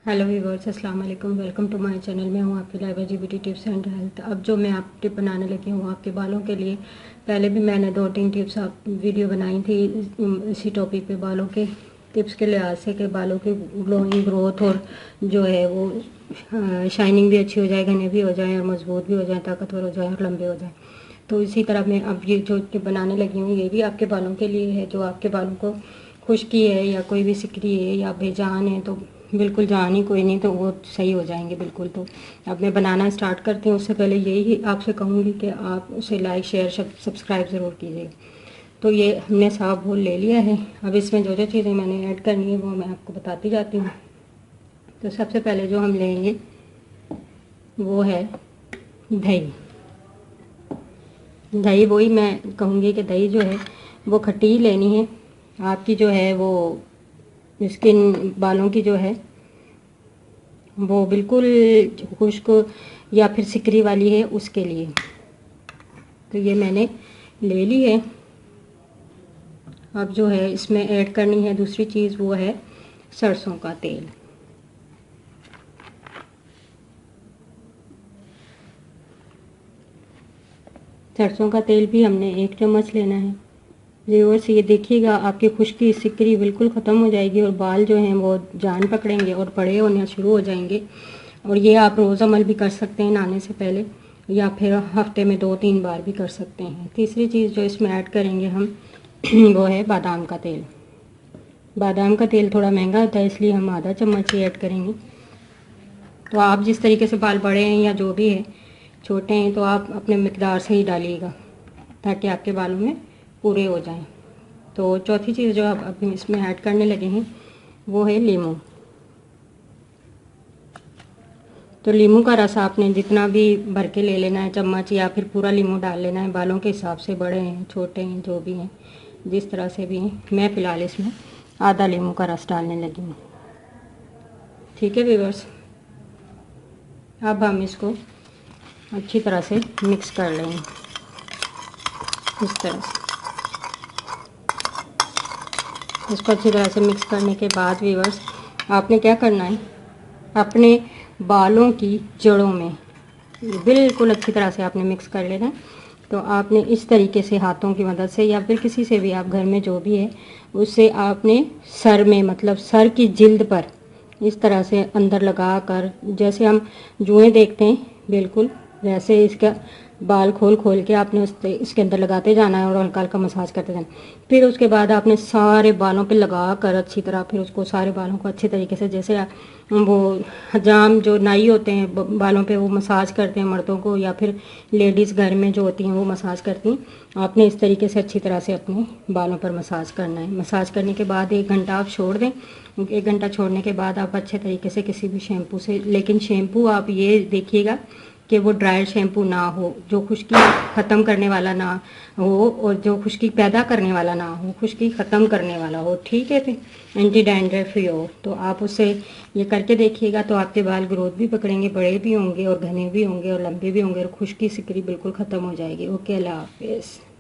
Hello viewers, अस्सलाम वालेकुम। Welcome to my channel. मैं हूँ आपकी Laiba GBT tips and health. अब जो मैं आप टिप बनाने लगी हूँ आपके बालों के लिए, पहले भी मैंने 2-3 टिप्स आप वीडियो बनाई थी इसी टॉपिक पे, बालों के टिप्स के लिहाज से कि बालों की ग्लोइंग ग्रोथ और जो है वो शाइनिंग भी अच्छी हो जाए, घने भी हो जाए और मजबूत भी हो जाए, ताकतवर हो जाए और लंबे हो जाए। तो इसी तरह मैं अब ये जो टिप बनाने लगी हूँ ये भी आपके बालों के लिए है। जो आपके बालों को खुश्की है या कोई भी सिकरी है या बेजान है, तो बिल्कुल जान ही कोई नहीं, तो वो सही हो जाएंगे बिल्कुल। तो अब मैं बनाना स्टार्ट करती हूँ। उससे पहले यही आपसे कहूँगी कि आप उसे लाइक शेयर सब्सक्राइब ज़रूर कीजिएगा। तो ये हमने साफ घोल ले लिया है। अब इसमें जो जो चीज़ें मैंने ऐड करनी है वो मैं आपको बताती जाती हूँ। तो सबसे पहले जो हम लेंगे वो है दही। दही वही मैं कहूँगी कि दही जो है वो खट्टी ही लेनी है। आपकी जो है वो स्किन बालों की जो है वो बिल्कुल खुश्क या फिर सिकरी वाली है, उसके लिए। तो ये मैंने ले ली है। अब जो है इसमें ऐड करनी है दूसरी चीज़, वो है सरसों का तेल। सरसों का तेल भी हमने 1 चम्मच लेना है। व्यूअर्स, ये देखिएगा, आपकी खुश्की सिकरी बिल्कुल ख़त्म हो जाएगी और बाल जो हैं वो जान पकड़ेंगे और बड़े होने शुरू हो जाएंगे। और ये आप रोज़ अमल भी कर सकते हैं नहाने से पहले, या फिर हफ्ते में 2-3 बार भी कर सकते हैं। तीसरी चीज़ जो इसमें ऐड करेंगे हम वो है बादाम का तेल। बादाम का तेल थोड़ा महंगा होता है, इसलिए हम आधा चम्मच ही ऐड करेंगे। तो आप जिस तरीके से बाल बड़े हैं या जो भी है, छोटे हैं, तो आप अपने मिकदार से ही डालिएगा ताकि आपके बालों में पूरे हो जाएं। तो चौथी चीज़ जो आप अभी इसमें ऐड करने लगे हैं वो है लीमू। तो लीमू का रस आपने जितना भी भर के ले लेना है, चम्मच या फिर पूरा लीमू डाल लेना है, बालों के हिसाब से, बड़े हैं छोटे हैं जो भी हैं, जिस तरह से भी हैं। मैं फ़िलहाल इसमें आधा लीमू का रस डालने लगी हूँ। ठीक है व्यूअर्स, अब हम इसको अच्छी तरह से मिक्स कर लेंगे इस तरह से। इसको अच्छी तरह से मिक्स करने के बाद व्यूअर्स, आपने क्या करना है, अपने बालों की जड़ों में बिल्कुल अच्छी तरह से आपने मिक्स कर लेना है। तो आपने इस तरीके से हाथों की मदद से या फिर किसी से भी, आप घर में जो भी है उससे आपने सर में, मतलब सर की जिल्द पर इस तरह से अंदर लगा कर, जैसे हम जुएं देखते हैं बिल्कुल वैसे इसका बाल खोल खोल के आपने इसके अंदर लगाते जाना है और हल्का हल्का मसाज करते जाना। फिर उसके बाद आपने सारे बालों पे लगा कर अच्छी तरह, फिर उसको सारे बालों को अच्छे तरीके से, जैसे वो हजाम जो नाई होते हैं बालों पे वो मसाज करते हैं मर्दों को, या फिर लेडीज़ घर में जो होती हैं वो मसाज करती हैं, आपने इस तरीके से अच्छी तरह से अपने बालों पर मसाज करना है। मसाज करने के बाद 1 घंटा आप छोड़ दें। 1 घंटा छोड़ने के बाद आप अच्छे तरीके से किसी भी शैम्पू से, लेकिन शैम्पू आप ये देखिएगा कि वो ड्रायर शैम्पू ना हो, जो खुश्की ख़त्म करने वाला ना हो और जो खुश्की पैदा करने वाला ना हो, खुश्की ख़त्म करने वाला हो। ठीक है, फिर एंटी डैंड्रफ ही हो। तो आप उससे ये करके देखिएगा, तो आपके बाल ग्रोथ भी पकड़ेंगे, बड़े भी होंगे और घने भी होंगे और लंबे भी होंगे और खुश्की सिकरी बिल्कुल ख़त्म हो जाएगी। ओके, अल्लाह हाफिज़।